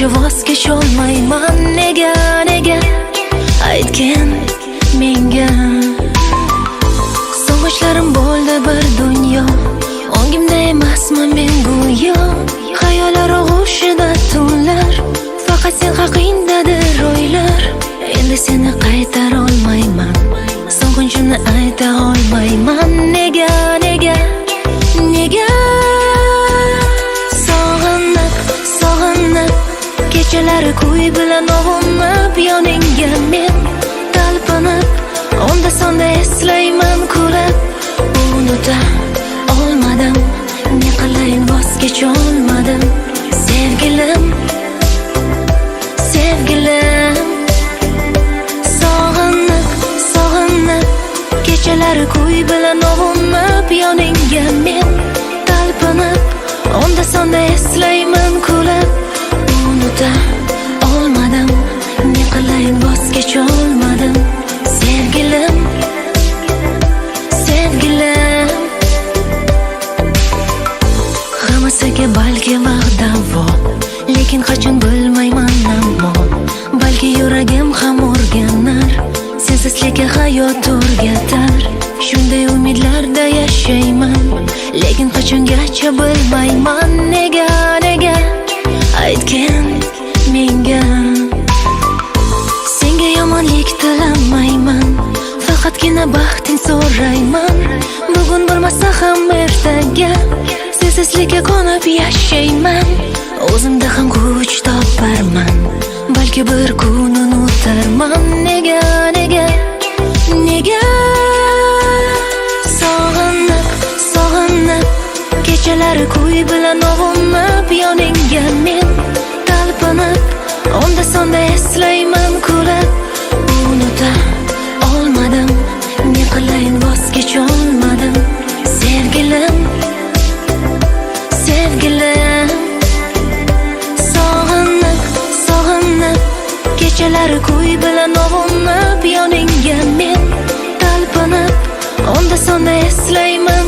qilgancha voz kecholmayman. Nega aytgin menga. Sog'ishlarim bo'ldi bir dunyo, ongimda emasman men go'yo. Xayollar og'ushida tunlar, faqat sen haqingdadir o'ylar. Endi seni qaytara olmayman, sog'inchimni ayta olmayman. Nega sog'inib kechalari kuy bilan ovunib yoningga men talpinib, onda sonda eslayman kulib. Unuta olmadim, ne qilayin voz kecholmadim. Sevgilim sog'inib kechalari kuy bilan ovunib yoningga men talpinib, onda sonda eslayman kulib. Unuta olmadim, ne qilayin voz kecholmadim. Sevgilim hammasiga balki vaqtdan vo, lekin qachon bilmayman ammo. Balki yuragim ham o'rganar, sensizlikka hayot o'rgatar. Shunday umidlarda yashayman, lekin qachongacha bilmayman. Nega aytgin menga. Senga yomonlik tilamayman, faqatgina baxting so'rayman. Bugun bo'lmasa ham ertaga sensizlikka ko'nib yashayman. O'zimda ham kuch toparman, balki bir kun unutarman. Nega sog'inib kechalari kuy bilan ovunib yoningga men talpinib, onda sonda eslayman kulib. Unuta olmadim, ne qilayin voz kecholmadim. Sevgilim sog'inib kechalari kuy bilan ovunib yoningga men talpinib, onda sonda eslayman